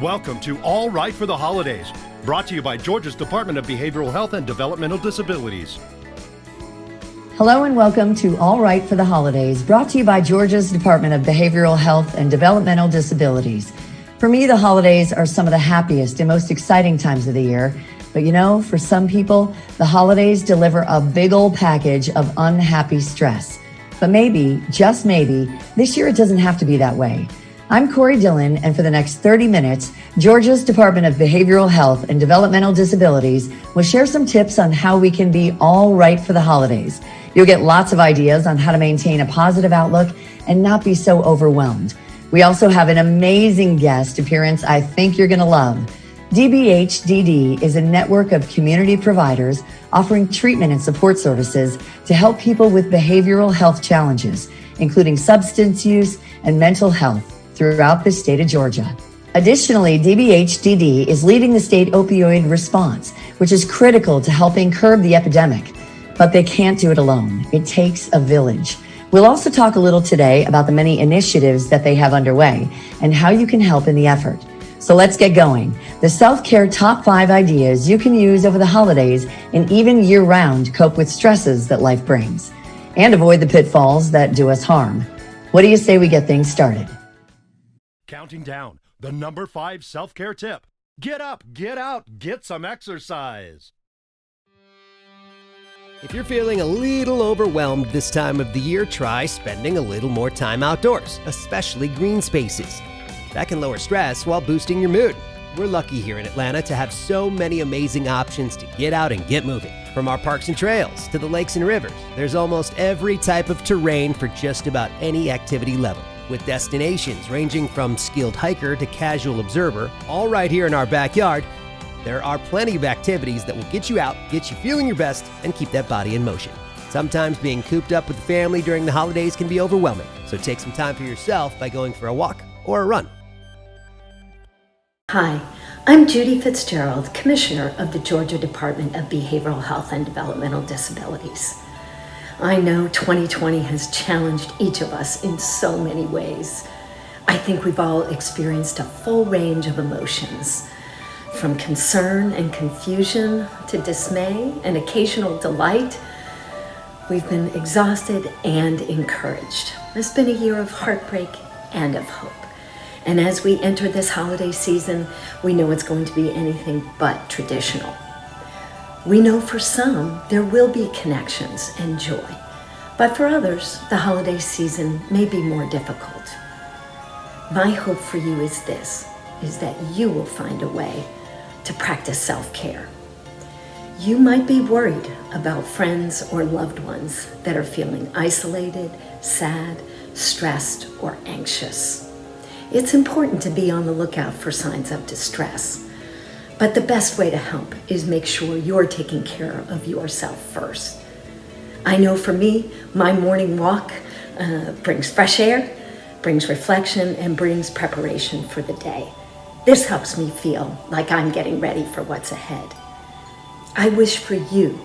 Welcome to All Right for the Holidays, brought to you by Georgia's Department of Behavioral Health and Developmental Disabilities. Hello and welcome to All Right for the Holidays, brought to you by Georgia's Department of Behavioral Health and Developmental Disabilities. For me, the holidays are some of the happiest and most exciting times of the year. But you know, for some people, the holidays deliver a big old package of unhappy stress. But maybe, just maybe, this year it doesn't have to be that way. I'm Corey Dillon, and for the next 30 minutes, Georgia's Department of Behavioral Health and Developmental Disabilities will share some tips on how we can be all right for the holidays. You'll get lots of ideas on how to maintain a positive outlook and not be so overwhelmed. We also have an amazing guest appearance I think you're going to love. DBHDD is a network of community providers offering treatment and support services to help people with behavioral health challenges, including substance use and mental health, throughout the state of Georgia. Additionally, DBHDD is leading the state opioid response, which is critical to helping curb the epidemic. But they can't do it alone. It takes a village. We'll also talk a little today about the many initiatives that they have underway and how you can help in the effort. So let's get going. The self-care top 5 ideas you can use over the holidays and even year-round to cope with stresses that life brings and avoid the pitfalls that do us harm. What do you say we get things started? Counting down the number 5 self-care tip. Get up, get out, get some exercise. If you're feeling a little overwhelmed this time of the year, try spending a little more time outdoors, especially green spaces. That can lower stress while boosting your mood. We're lucky here in Atlanta to have so many amazing options to get out and get moving. From our parks and trails to the lakes and rivers, there's almost every type of terrain for just about any activity level. With destinations ranging from skilled hiker to casual observer, all right here in our backyard, there are plenty of activities that will get you out, get you feeling your best, and keep that body in motion. Sometimes being cooped up with the family during the holidays can be overwhelming, so take some time for yourself by going for a walk or a run. Hi, I'm Judy Fitzgerald, Commissioner of the Georgia Department of Behavioral Health and Developmental Disabilities. I know 2020 has challenged each of us in so many ways. I think we've all experienced a full range of emotions, from concern and confusion to dismay and occasional delight. We've been exhausted and encouraged. It's been a year of heartbreak and of hope. And as we enter this holiday season, we know it's going to be anything but traditional. We know for some there will be connections and joy, but for others, the holiday season may be more difficult. My hope for you is that you will find a way to practice self-care. You might be worried about friends or loved ones that are feeling isolated, sad, stressed, or anxious. It's important to be on the lookout for signs of distress. But the best way to help is make sure you're taking care of yourself first. I know for me, my morning walk brings fresh air, brings reflection, and brings preparation for the day. This helps me feel like I'm getting ready for what's ahead. I wish for you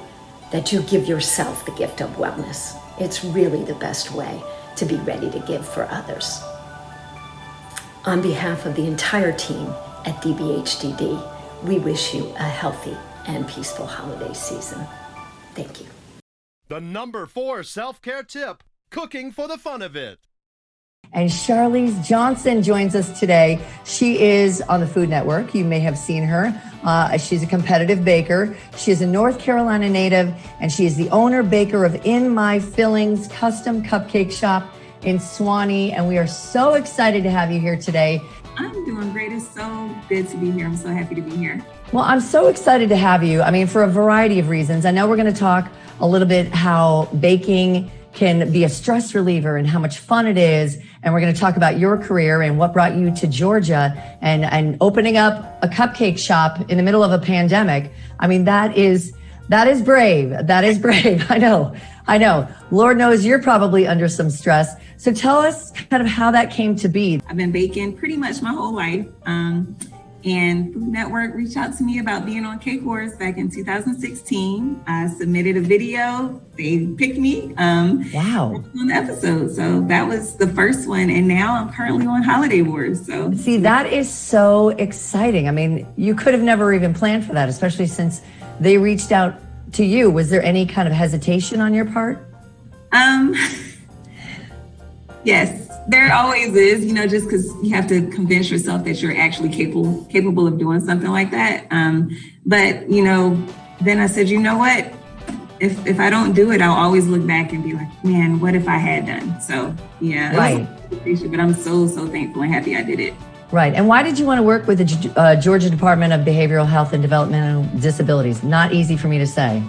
that you give yourself the gift of wellness. It's really the best way to be ready to give for others. On behalf of the entire team at DBHDD, we wish you a healthy and peaceful holiday season. Thank you. The number 4 self-care tip, cooking for the fun of it. And Charlize Johnson joins us today. She is on the Food Network. You may have seen her. She's a competitive baker. She is a North Carolina native, and she is the owner baker of In My Fillings custom cupcake shop in Swanee. And we are so excited to have you here today. I'm doing great. It's so good to be here. I'm so happy to be here. Well, I'm so excited to have you. I mean, for a variety of reasons. I know we're going to talk a little bit how baking can be a stress reliever and how much fun it is. And we're going to talk about your career and what brought you to Georgia and opening up a cupcake shop in the middle of a pandemic. I mean, that is brave. That is brave. I know. Lord knows you're probably under some stress. So tell us kind of how that came to be. I've been baking pretty much my whole life. And Food Network reached out to me about being on Cake Wars back in 2016. I submitted a video. They picked me Wow. on the episode. So that was the first one. And now I'm currently on Holiday Wars. So See, that is so exciting. I mean, you could have never even planned for that, especially since they reached out to you. Was there any kind of hesitation on your part? Yes, there always is, just because you have to convince yourself that you're actually capable of doing something like that. But then I said, you know what? If I don't do it, I'll always look back and be like, man, what if I had done? So yeah, Right. But I'm so thankful and happy I did it. Right. And why did you want to work with the Georgia Department of Behavioral Health and Developmental Disabilities? Not easy for me to say.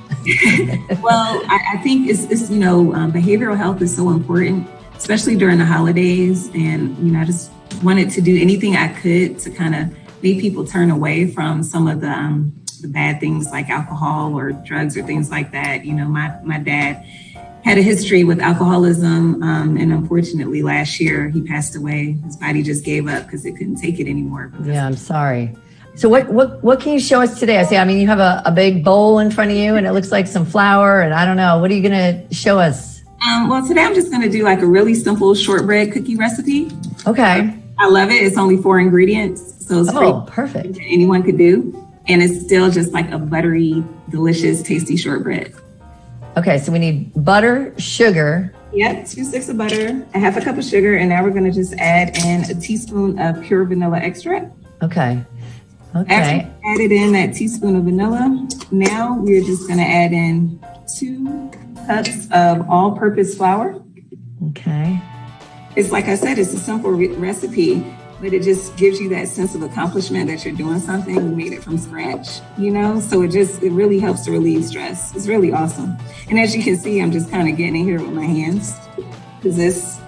Well, I think it's behavioral health is so important, especially during the holidays. And, I just wanted to do anything I could to kind of make people turn away from some of the bad things like alcohol or drugs or things like that. My dad had a history with alcoholism. And unfortunately, last year he passed away. His body just gave up because it couldn't take it anymore. Yeah, I'm sorry. So what can you show us today? I mean, you have a big bowl in front of you and it looks like some flour and I don't know. What are you going to show us? Well, today I'm just going to do like a really simple shortbread cookie recipe. Okay. I love it. It's only 4 ingredients. So it's perfect. Anyone could do. And it's still just like a buttery, delicious, tasty shortbread. Okay, so we need butter, sugar. Yep, 2 sticks of butter, a half a cup of sugar, and now we're going to just add in a teaspoon of pure vanilla extract. Okay. After we added in that teaspoon of vanilla, now we're just going to add in 2 cups of all-purpose flour. Okay. It's like I said, it's a simple recipe, but it just gives you that sense of accomplishment that you're doing something. You made it from scratch, so it really helps to relieve stress. It's really awesome. And as you can see, I'm just kind of getting in here with my hands because this,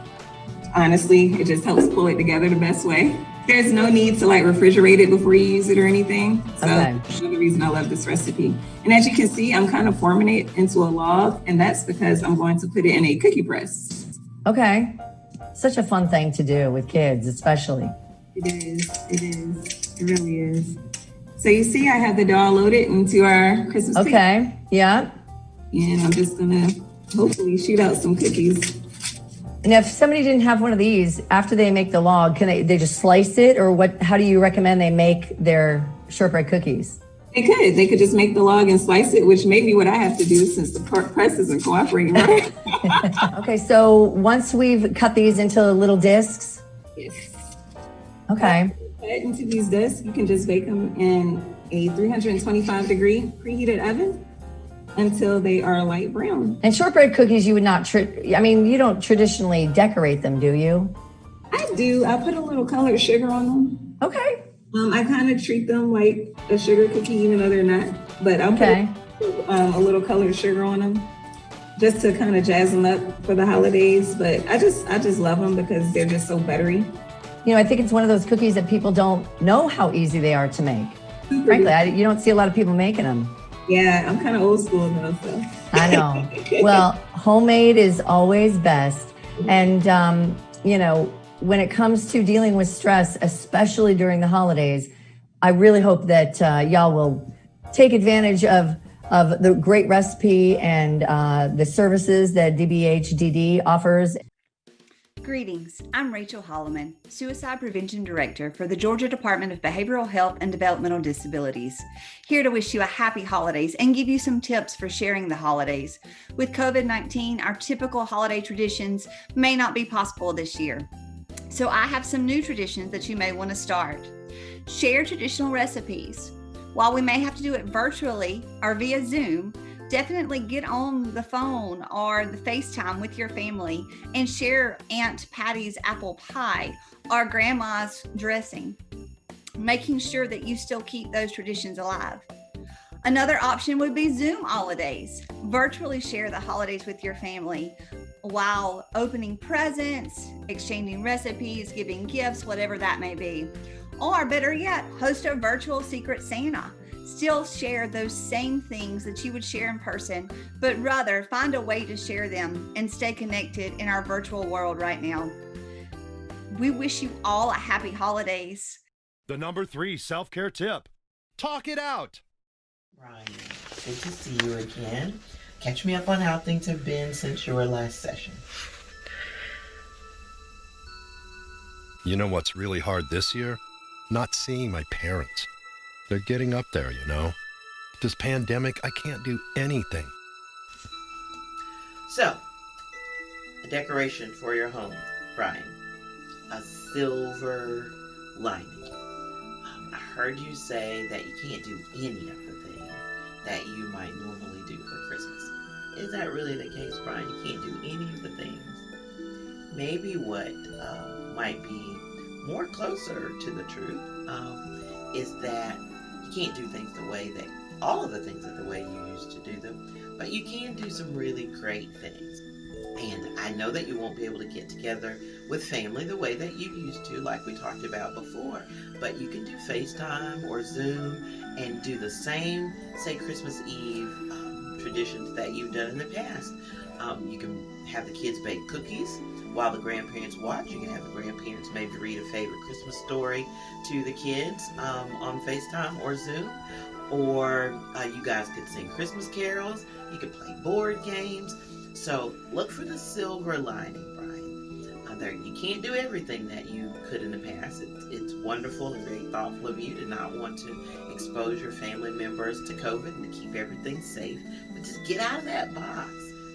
honestly, it just helps pull it together the best way. There's no need to refrigerate it before you use it or anything. So that's another reason I love this recipe. And as you can see, I'm kind of forming it into a log, and that's because I'm going to put it in a cookie press. Okay. Such a fun thing to do with kids, especially. It is. It really is. So you see, I have the dough loaded into our Christmas tree. Okay. Yeah. And I'm just gonna hopefully shoot out some cookies. And if somebody didn't have one of these, after they make the log, can they just slice it, or what? How do you recommend they make their shortbread cookies? They could just make the log and slice it, which may be what I have to do since the press isn't cooperating, right? Okay, so once we've cut these into little discs. Yes. Okay. Cut into these discs, you can just bake them in a 325-degree preheated oven until they are light brown. And shortbread cookies, you would not, you don't traditionally decorate them, do you? I do. I put a little colored sugar on them. Okay. I kind of treat them like a sugar cookie, even though they're not. But I'll put a little colored sugar on them just to kind of jazz them up for the holidays. But I just love them because they're just so buttery. I think it's one of those cookies that people don't know how easy they are to make. Frankly, you don't see a lot of people making them. Yeah, I'm kind of old school though, so. I know. Well, homemade is always best. And, when it comes to dealing with stress, especially during the holidays, I really hope that y'all will take advantage of the great recipe and the services that DBHDD offers. Greetings, I'm Rachel Holloman, Suicide Prevention Director for the Georgia Department of Behavioral Health and Developmental Disabilities. Here to wish you a happy holidays and give you some tips for sharing the holidays. With COVID-19, our typical holiday traditions may not be possible this year. So I have some new traditions that you may want to start. Share traditional recipes. While we may have to do it virtually or via Zoom, definitely get on the phone or the FaceTime with your family and share Aunt Patty's apple pie or Grandma's dressing, making sure that you still keep those traditions alive. Another option would be Zoom holidays. Virtually share the holidays with your family while opening presents, exchanging recipes, giving gifts, whatever that may be. Or better yet, host a virtual Secret Santa. Still share those same things that you would share in person, but rather find a way to share them and stay connected in our virtual world right now. We wish you all a happy holidays. The number 3 self-care tip. Talk it out. Brian, good to see you again. Catch me up on how things have been since your last session. You know what's really hard this year? Not seeing my parents. They're getting up there, you know. This pandemic, I can't do anything. So, a decoration for your home, Brian. A silver lining. I heard you say that you can't do any of the things that you might normally do for Christmas. Is that really the case, Brian? You can't do any of the things? Maybe what might be more closer to the truth is that you can't do things the way that, all of the things are the way you used to do them, but you can do some really great things. And I know that you won't be able to get together with family the way that you used to, like we talked about before, but you can do FaceTime or Zoom and do the same, say, Christmas Eve traditions that you've done in the past. You can have the kids bake cookies while the grandparents watch. You can have the grandparents maybe read a favorite Christmas story to the kids on FaceTime or Zoom. Or you guys could sing Christmas carols. You could play board games. So look for the silver lining, Brian. You can't do everything that you could in the past. It's wonderful and very thoughtful of you to not want to expose your family members to COVID and to keep everything safe. But just get out of that box,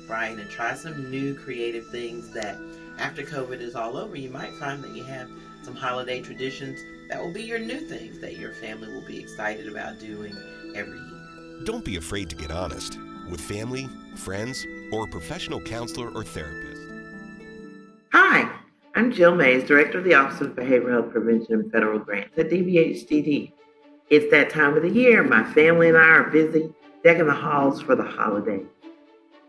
Brian, and try some new creative things that after COVID is all over, you might find that you have some holiday traditions that will be your new things that your family will be excited about doing every year. Don't be afraid to get honest with family, friends, or a professional counselor or therapist. Hi, I'm Jill Mays, Director of the Office of Behavioral Health Prevention and Federal Grants at DBHDD. It's that time of the year. My family and I are busy decking the halls for the holidays.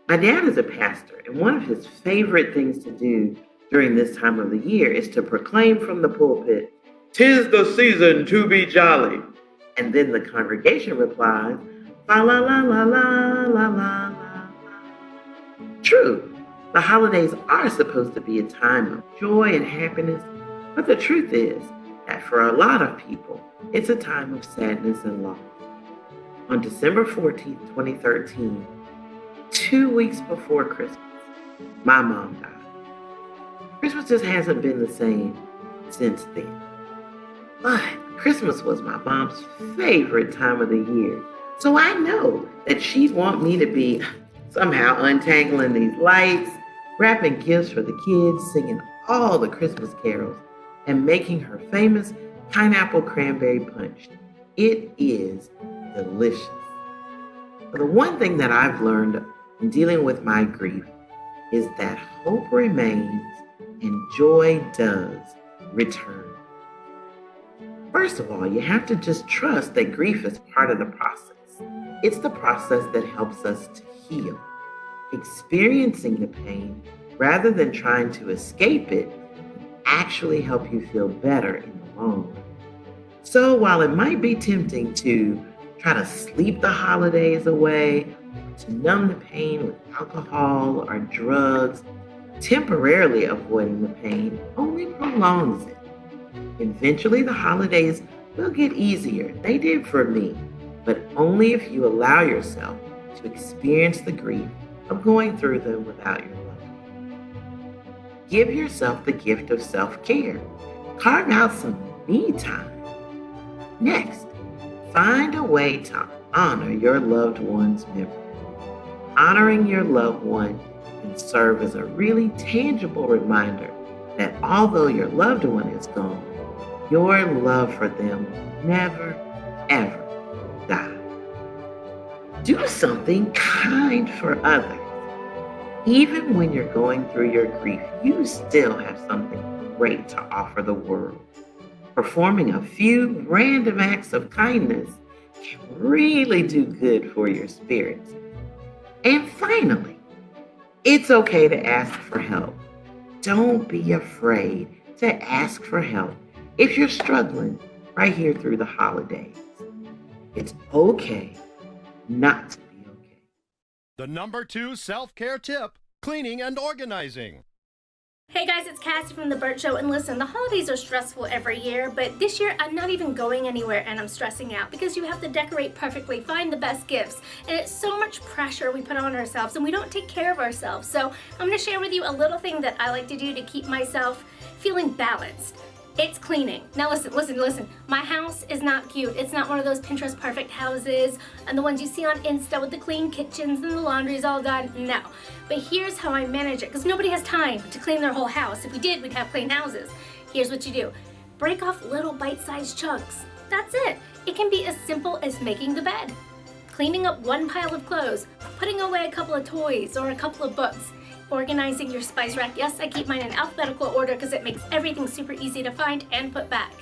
My dad is a pastor, and one of his favorite things to do during this time of the year is to proclaim from the pulpit, "'Tis the season to be jolly." And then the congregation replies, "La la la la la la la la." True, the holidays are supposed to be a time of joy and happiness, but the truth is that for a lot of people, it's a time of sadness and loss. On December 14th, 2013, 2 weeks before Christmas, my mom died. Christmas just hasn't been the same since then. But Christmas was my mom's favorite time of the year. So I know that she'd want me to be somehow untangling these lights, wrapping gifts for the kids, singing all the Christmas carols, and making her famous pineapple cranberry punch. It is delicious. But the one thing that I've learned in dealing with my grief is that hope remains and joy does return. First of all, you have to just trust that grief is part of the process. It's the process that helps us to heal. Experiencing the pain rather than trying to escape it can actually help you feel better in the long run. So while it might be tempting to try to sleep the holidays away, or to numb the pain with alcohol or drugs, temporarily avoiding the pain only prolongs it. Eventually, the holidays will get easier. They did for me, but only if you allow yourself to experience the grief of going through them without your loved one. Give yourself the gift of self-care. Carve out some me time. Next, find a way to honor your loved one's memory. Honoring your loved one can serve as a really tangible reminder that although your loved one is gone, your love for them will never, ever die. Do something kind for others. Even when you're going through your grief, you still have something great to offer the world. Performing a few random acts of kindness can really do good for your spirits. And finally, it's okay to ask for help. Don't be afraid to ask for help if you're struggling right here through the holidays. It's okay not to be okay. The number 2 self-care tip, cleaning and organizing. Hey guys, it's Cassie from The Burt Show, and listen, the holidays are stressful every year, but this year I'm not even going anywhere and I'm stressing out because you have to decorate perfectly, find the best gifts, and it's so much pressure we put on ourselves and we don't take care of ourselves. So I'm going to share with you a little thing that I like to do to keep myself feeling balanced. It's cleaning. Now listen. My house is not cute. It's not one of those Pinterest perfect houses and the ones you see on Insta with the clean kitchens and the laundry's all done. No. But here's how I manage it, because nobody has time to clean their whole house. If we did, we'd have clean houses. Here's what you do. Break off little bite-sized chunks. That's it. It can be as simple as making the bed, cleaning up one pile of clothes, putting away a couple of toys or a couple of books, organizing your spice rack. Yes, I keep mine in alphabetical order because it makes everything super easy to find and put back.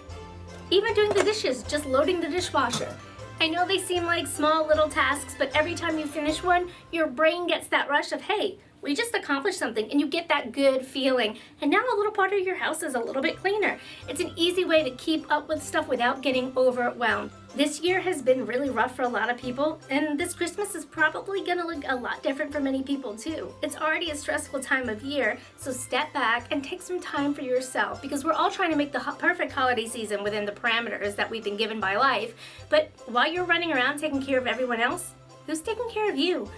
Even doing the dishes, just loading the dishwasher. I know they seem like small little tasks, but every time you finish one, your brain gets that rush of, hey, we just accomplished something, and you get that good feeling. And now a little part of your house is a little bit cleaner. It's an easy way to keep up with stuff without getting overwhelmed. This year has been really rough for a lot of people, and this Christmas is probably gonna look a lot different for many people too. It's already a stressful time of year, so step back and take some time for yourself, because we're all trying to make the perfect holiday season within the parameters that we've been given by life. But while you're running around taking care of everyone else, who's taking care of you?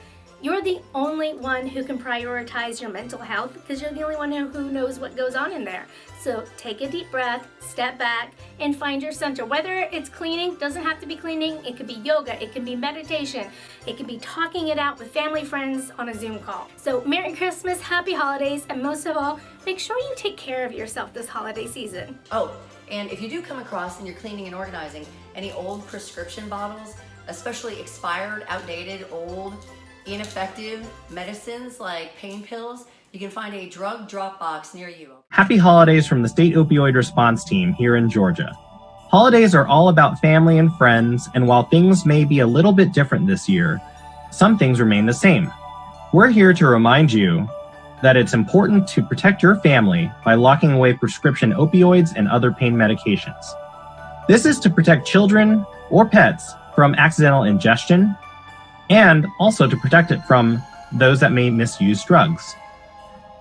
You're the only one who can prioritize your mental health, because you're the only one who knows what goes on in there. So take a deep breath, step back, and find your center. Whether it's cleaning, doesn't have to be cleaning, it could be yoga, it can be meditation, it can be talking it out with family, friends on a Zoom call. So Merry Christmas, Happy Holidays, and most of all, make sure you take care of yourself this holiday season. Oh, and if you do come across, and you're cleaning and organizing, any old prescription bottles, especially expired, outdated, old, ineffective medicines like pain pills, you can find a drug drop box near you. Happy holidays from the State Opioid Response Team here in Georgia. Holidays are all about family and friends, and while things may be a little bit different this year, some things remain the same. We're here to remind you that it's important to protect your family by locking away prescription opioids and other pain medications. This is to protect children or pets from accidental ingestion, and also to protect it from those that may misuse drugs.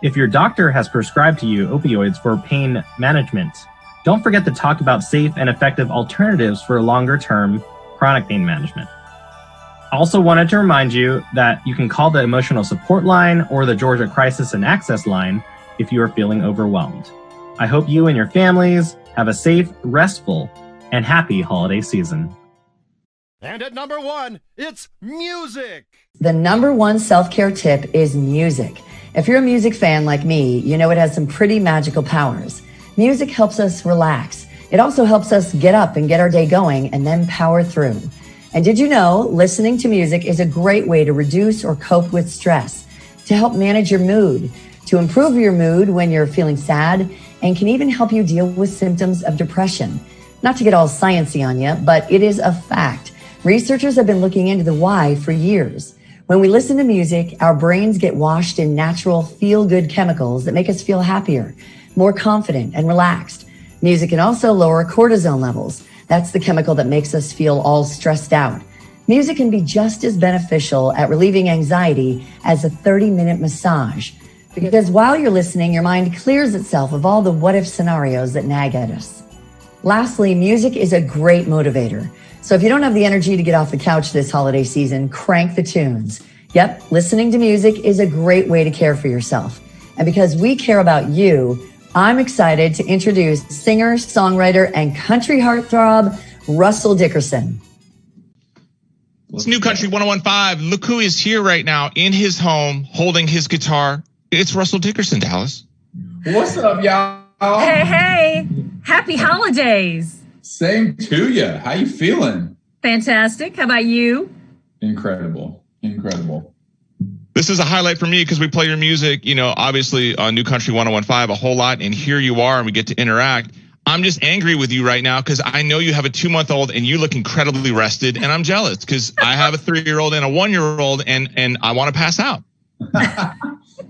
If your doctor has prescribed to you opioids for pain management, don't forget to talk about safe and effective alternatives for longer-term chronic pain management. Also wanted to remind you that you can call the Emotional Support Line or the Georgia Crisis and Access Line if you are feeling overwhelmed. I hope you and your families have a safe, restful, and happy holiday season. And at number 1, it's music. The number one self-care tip is music. If you're a music fan like me, you know it has some pretty magical powers. Music helps us relax. It also helps us get up and get our day going and then power through. And did you know listening to music is a great way to reduce or cope with stress, to help manage your mood, to improve your mood when you're feeling sad, and can even help you deal with symptoms of depression. Not to get all sciencey on you, but it is a fact. Researchers have been looking into the why for years. When we listen to music, our brains get washed in natural feel-good chemicals that make us feel happier, more confident and relaxed. Music can also lower cortisol levels. That's the chemical that makes us feel all stressed out. Music can be just as beneficial at relieving anxiety as a 30-minute massage. Because while you're listening, your mind clears itself of all the what-if scenarios that nag at us. Lastly, music is a great motivator. So if you don't have the energy to get off the couch this holiday season, crank the tunes. Yep, listening to music is a great way to care for yourself. And because we care about you, I'm excited to introduce singer, songwriter, and country heartthrob, Russell Dickerson. It's New Country 101.5. Look who is here right now in his home holding his guitar. It's Russell Dickerson, Dallas. What's up, y'all? Hey. Happy holidays. Same to you. How you feeling? Fantastic. How about you? Incredible. This is a highlight for me because we play your music, obviously on New Country 101.5 a whole lot, and here you are and we get to interact. I'm just angry with you right now because I know you have a 2-month-old and you look incredibly rested, and I'm jealous because I have a 3-year-old and a 1-year-old and I want to pass out.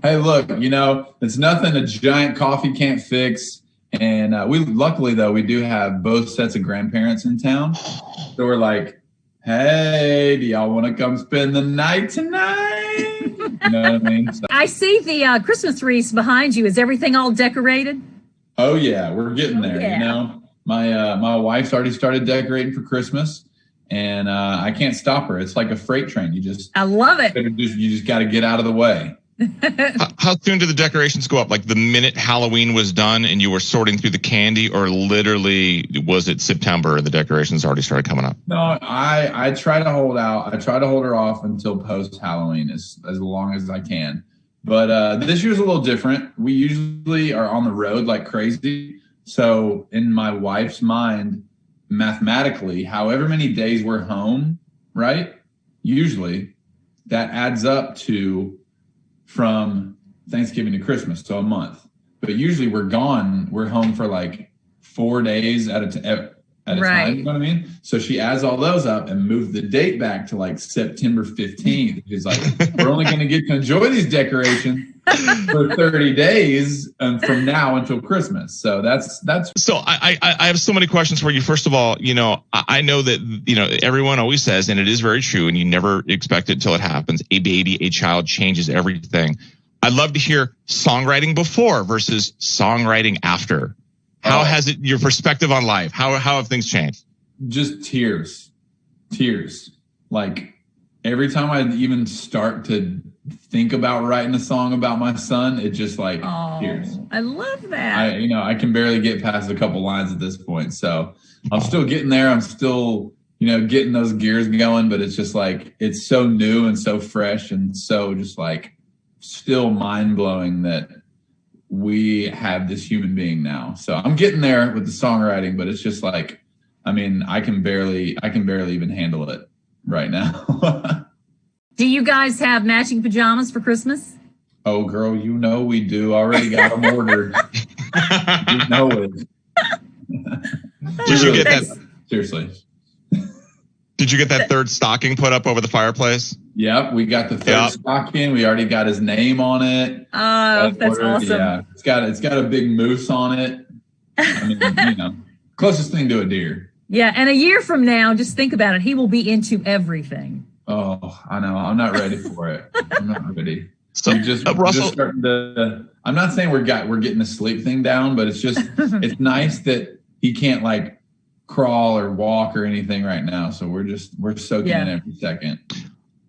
Hey, look, it's nothing a giant coffee can't fix. And we luckily, though, we do have both sets of grandparents in town. So we're like, hey, do y'all want to come spend the night tonight? You know what I mean? So, I see the Christmas trees behind you. Is everything all decorated? oh yeah, we're getting there. Yeah. You know, my wife's already started decorating for Christmas, and I can't stop her. It's like a freight train. I love it. You just got to get out of the way. How soon did the decorations go up? Like the minute Halloween was done and you were sorting through the candy, or literally was it September and the decorations already started coming up? No, I try to hold out. I try to hold her off until post Halloween as long as I can. But this year's a little different. We usually are on the road like crazy. So in my wife's mind, mathematically, however many days we're home, right? Usually that adds up to from Thanksgiving to Christmas, so a month. But usually we're gone. We're home for like 4 days at a time. You know what I mean? So she adds all those up and moved the date back to like September 15th. She's like, we're only going to get to enjoy these decorations for 30 days from now until Christmas. So that's. So I have so many questions for you. First of all, you know, I know that, you know, everyone always says, and it is very true, and you never expect it until it happens. A baby, a child changes everything. I'd love to hear songwriting before versus songwriting after. How has it, your perspective on life? How have things changed? Just tears. Like every time I even start to think about writing a song about my son, it just like tears. I love that. I can barely get past a couple lines at this point. So I'm still getting there. I'm still, getting those gears going, but it's just like, it's so new and so fresh and so just like still mind blowing that we have this human being now. So I'm getting there with the songwriting, but it's just like, I can barely even handle it right now. Do you guys have matching pajamas for Christmas? Oh, girl, we do. Already got them ordered. You know it. Did you get that? Seriously. Did you get that third stocking put up over the fireplace? Yep, we got the third stocking. We already got his name on it. Oh, that's awesome. Yeah, it's got a big moose on it. Closest thing to a deer. Yeah, and a year from now, just think about it. He will be into everything. Oh, I know. I'm not ready for it. I'm not ready. So, Russell, I'm not saying we're getting the sleep thing down, but it's just it's nice that he can't like crawl or walk or anything right now. So we're soaking in every second.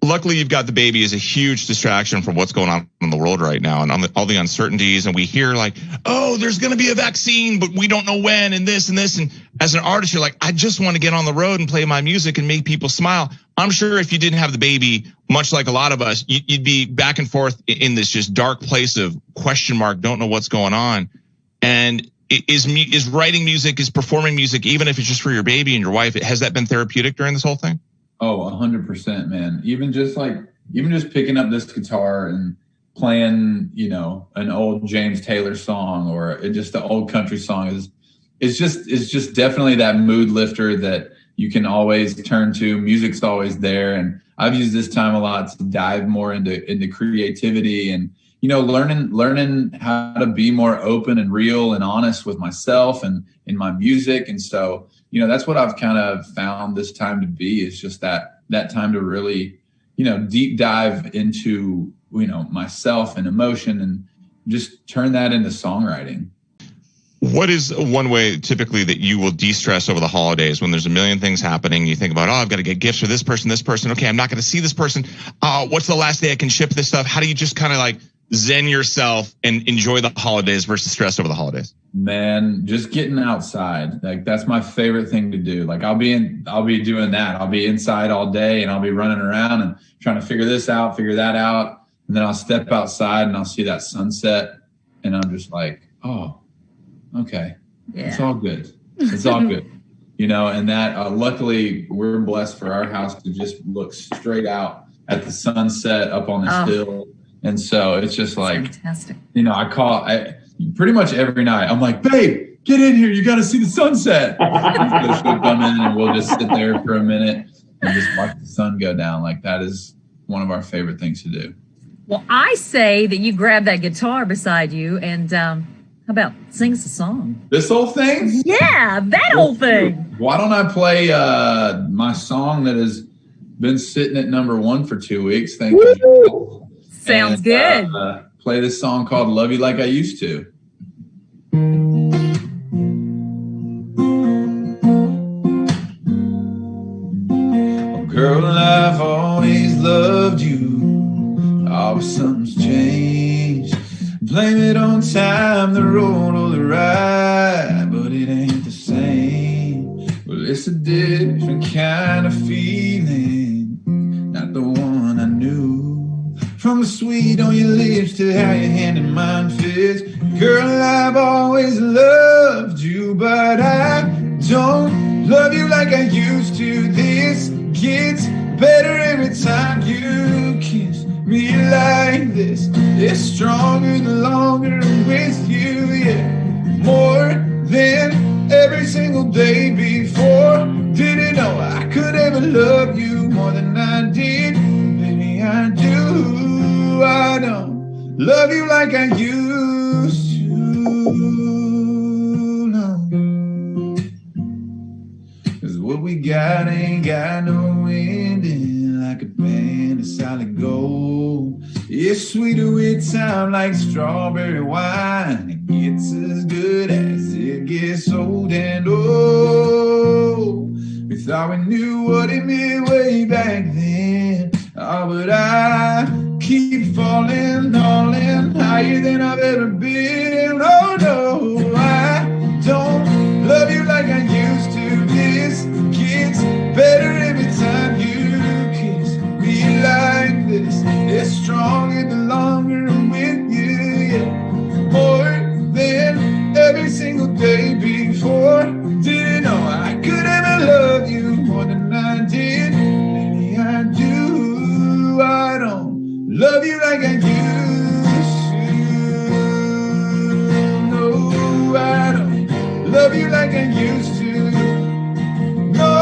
Luckily, you've got the baby as a huge distraction from what's going on in the world right now and all the uncertainties. And we hear like, oh, there's going to be a vaccine, but we don't know when and this and this. And as an artist, you're like, I just want to get on the road and play my music and make people smile. I'm sure if you didn't have the baby, much like a lot of us, you'd be back and forth in this just dark place of question mark, don't know what's going on. And is writing music, is performing music, even if it's just for your baby and your wife, has that been therapeutic during this whole thing? Oh, 100%, man. Even just picking up this guitar and playing, an old James Taylor song or just the old country song is just definitely that mood lifter that you can always turn to. Music's always there. And I've used this time a lot to dive more into creativity and, learning how to be more open and real and honest with myself and in my music. And so, that's what I've kind of found this time to be, is just that time to really, deep dive into, myself and emotion and just turn that into songwriting. What is one way typically that you will de-stress over the holidays when there's a million things happening? You think about, I've got to get gifts for this person. Okay, I'm not going to see this person. What's the last day I can ship this stuff? How do you just kind of like zen yourself and enjoy the holidays versus stress over the holidays? Man, just getting outside. Like that's my favorite thing to do. Like I'll be doing that. I'll be inside all day and I'll be running around and trying to figure this out, figure that out. And then I'll step outside and I'll see that sunset and I'm just like, oh, okay. Yeah. It's all good. It's all good. And that luckily we're blessed for our house to just look straight out at the sunset up on this hill. And so it's just like, fantastic. I pretty much every night. I'm like, babe, get in here. You got to see the sunset. So she'll come in and we'll just sit there for a minute and just watch the sun go down. Like that is one of our favorite things to do. Well, I say that you grab that guitar beside you and how about sing us a song? This whole thing? Yeah, that whole thing. Why don't I play my song that has been sitting at number 1 for 2 weeks? Thank you. Sounds good. Play this song called Love You Like I Used To. Oh, girl, I've always loved you. Oh, something's changed. Blame it on time, the road, or the ride, but it ain't the same. Well, it's a different kind of feeling, not the one I knew. From the sweet on your lips to how your hand in mine fits. Girl, I've always loved you, but I don't love you like I used to. This gets better every time you kiss me like this. It's stronger the longer I'm with you, yeah. More than every single day before. Didn't know I could ever love you more than I did. Baby, I do. I don't love you like I used to. No. 'Cause what we got ain't got no ending, like a band of solid gold. It's sweeter with time, like strawberry wine. It gets as good as it gets old. And oh, we thought we knew what it meant way back then. Oh, but I keep falling higher than I've ever been. Oh no, I don't love you like I used to. This gets better every time you kiss me like this. It's stronger the longer I'm with you, yeah. More than every single day before. Didn't know I could ever love you more than I did. Maybe I do. I don't love you like I used to. No, I don't love you like I used to. No,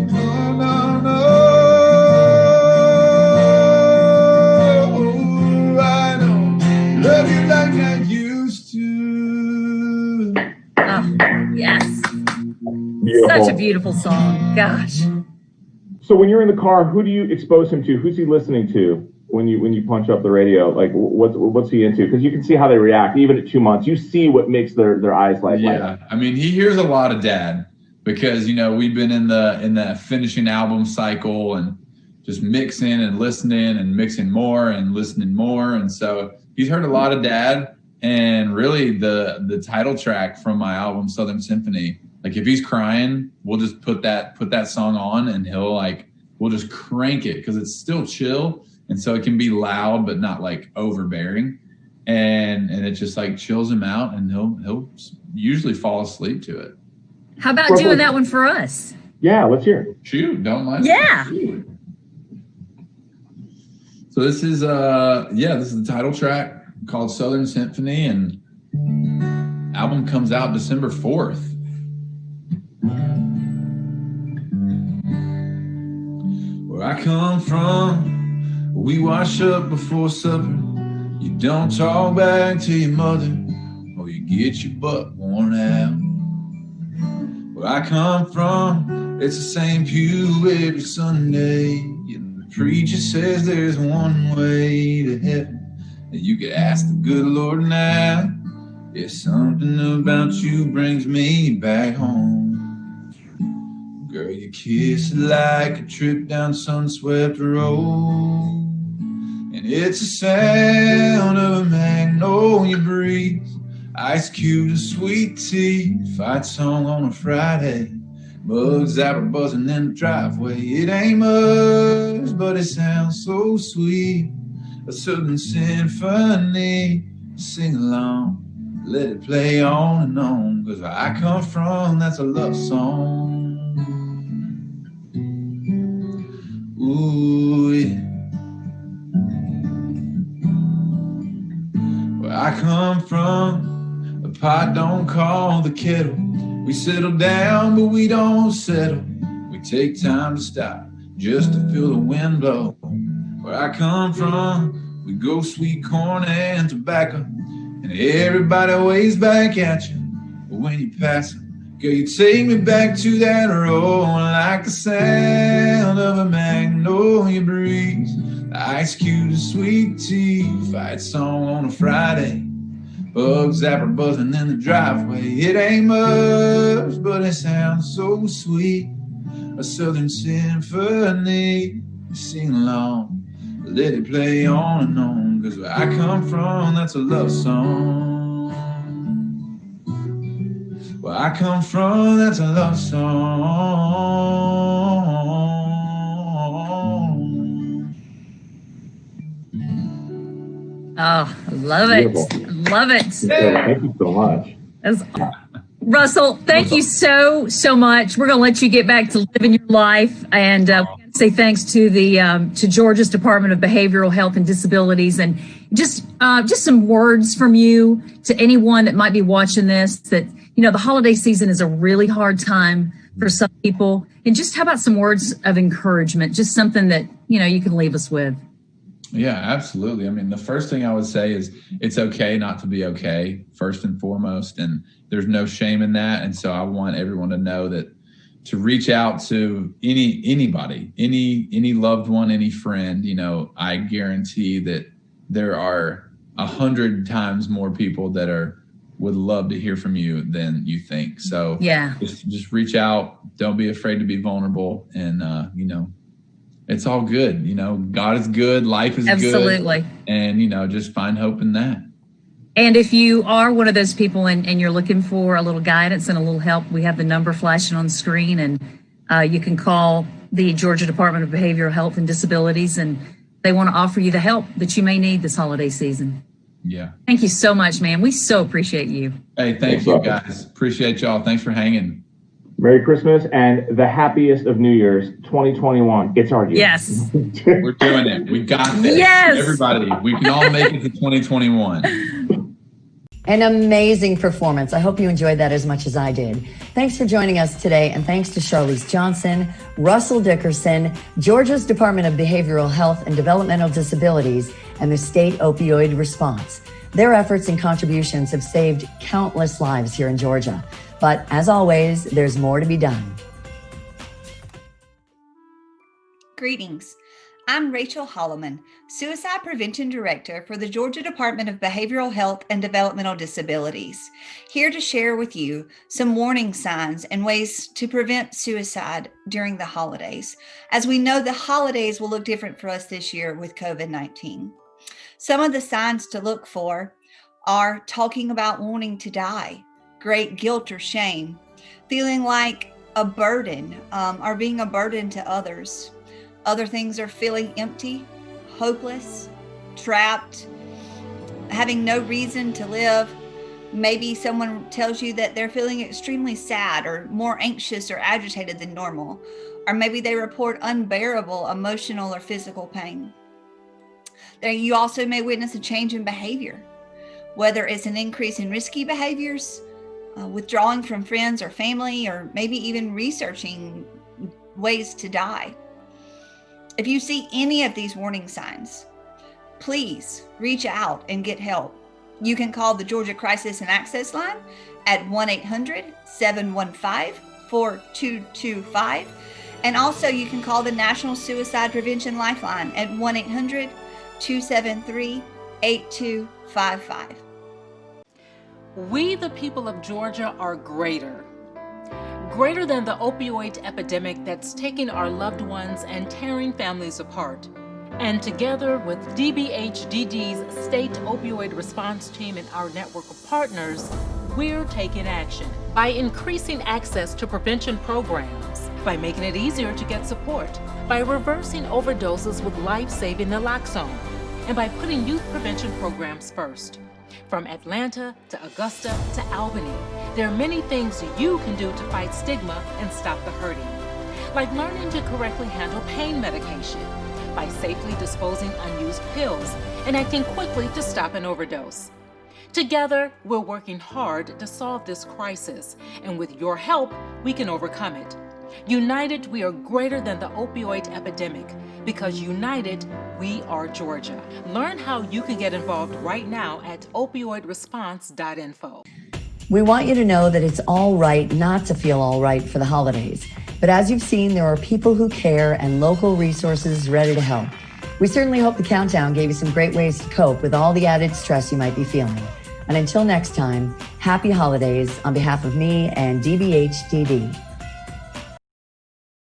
no, no, no. I don't love you like I used to. Oh, yes. Beautiful. Such a beautiful song. Gosh. So when you're in the car, who do you expose him to? Who's he listening to when you punch up the radio? Like, what's he into? Because you can see how they react, even at 2 months. You see what makes their eyes light. Yeah, I mean, he hears a lot of Dad because we've been in the finishing album cycle and just mixing and listening and mixing more and listening more, and so he's heard a lot of Dad. And really, the title track from my album, Southern Symphony. Like if he's crying, we'll just put that song on and we'll just crank it because it's still chill. And so it can be loud, but not like overbearing. And it just like chills him out and he'll usually fall asleep to it. How about doing that one for us? Yeah, let's hear it. Shoot, don't mind. Yeah. So this is the title track called Southern Symphony, and album comes out December 4th. Where I come from, we wash up before supper. You don't talk back to your mother, or you get your butt worn out. Where I come from, it's the same pew every Sunday. The preacher says there's one way to heaven, and you could ask the good Lord now. If something about you brings me back home. Girl, your kiss is like a trip down sun-swept road. And it's the sound of a magnolia breeze, ice cubes and sweet tea, fight song on a Friday, bugs that were buzzing in the driveway. It ain't much, but it sounds so sweet. A Southern Symphony, sing along, let it play on and on. 'Cause where I come from, that's a love song. Ooh, yeah. Where I come from, the pot don't call the kettle. We settle down, but we don't settle. We take time to stop just to feel the wind blow. Where I come from, we go sweet corn and tobacco, and everybody waves back at you. But when you pass them, Girl, you take me back to that road like the sound of a magnolia breeze. Ice cube, sweet tea, fight song on a Friday. Bug zapper buzzing in the driveway. It ain't much, but it sounds so sweet. A southern symphony. You sing along, let it play on and on. 'Cause where I come from, that's a love song. Where I come from, that's a love song. Oh, I love Beautiful. it. Love it. Thank you so much. Russell, thank you so much. We're going to let you get back to living your life, and we want to say thanks to the to Georgia's Department of Behavioral Health and Disabilities, and just some words from you to anyone that might be watching this. That the holiday season is a really hard time for some people, and just how about some words of encouragement? Just something that you can leave us with. Yeah, absolutely. I mean, the first thing I would say is it's okay not to be okay, first and foremost, and there's no shame in that. And so I want everyone to know that to reach out to anybody, any loved one, any friend, I guarantee that there are 100 times more people that would love to hear from you than you think. So yeah, just reach out. Don't be afraid to be vulnerable, and it's all good. God is good. Life is absolutely good. And, just find hope in that. And if you are one of those people and you're looking for a little guidance and a little help, we have the number flashing on the screen, and you can call the Georgia Department of Behavioral Health and Disabilities, and they want to offer you the help that you may need this holiday season. Yeah. Thank you so much, man. We so appreciate you. Hey, thank you guys. Appreciate y'all. Thanks for hanging. Merry Christmas and the happiest of New Year's, 2021. It's our year. Yes. We're doing it. We got this. Yes. Everybody, we can all make it to 2021. An amazing performance. I hope you enjoyed that as much as I did. Thanks for joining us today, and thanks to Charlize Johnson, Russell Dickerson, Georgia's Department of Behavioral Health and Developmental Disabilities, and the State Opioid Response. Their efforts and contributions have saved countless lives here in Georgia. But as always, there's more to be done. Greetings. I'm Rachel Holloman, Suicide Prevention Director for the Georgia Department of Behavioral Health and Developmental Disabilities, here to share with you some warning signs and ways to prevent suicide during the holidays, as we know the holidays will look different for us this year with COVID-19. Some of the signs to look for are talking about wanting to die, great guilt or shame, feeling like a burden or being a burden to others. Other things are feeling empty, hopeless, trapped, having no reason to live. Maybe someone tells you that they're feeling extremely sad or more anxious or agitated than normal, or maybe they report unbearable emotional or physical pain. You also may witness a change in behavior, whether it's an increase in risky behaviors, withdrawing from friends or family, or maybe even researching ways to die. If you see any of these warning signs, please reach out and get help. You can call the Georgia Crisis and Access Line at 1-800-715-4225. And also you can call the National Suicide Prevention Lifeline at 1-800-273-8255. We, the people of Georgia, are greater. Greater than the opioid epidemic that's taking our loved ones and tearing families apart. And together with DBHDD's State Opioid Response Team and our network of partners, we're taking action by increasing access to prevention programs, by making it easier to get support, by reversing overdoses with life-saving naloxone, and by putting youth prevention programs first. From Atlanta to Augusta to Albany, there are many things you can do to fight stigma and stop the hurting. Like learning to correctly handle pain medication, by safely disposing unused pills, and acting quickly to stop an overdose. Together, we're working hard to solve this crisis, and with your help, we can overcome it. United, we are greater than the opioid epidemic, because united, we are Georgia. Learn how you can get involved right now at opioidresponse.info. We want you to know that it's all right not to feel all right for the holidays. But as you've seen, there are people who care and local resources ready to help. We certainly hope the countdown gave you some great ways to cope with all the added stress you might be feeling. And until next time, happy holidays on behalf of me and DBHDD.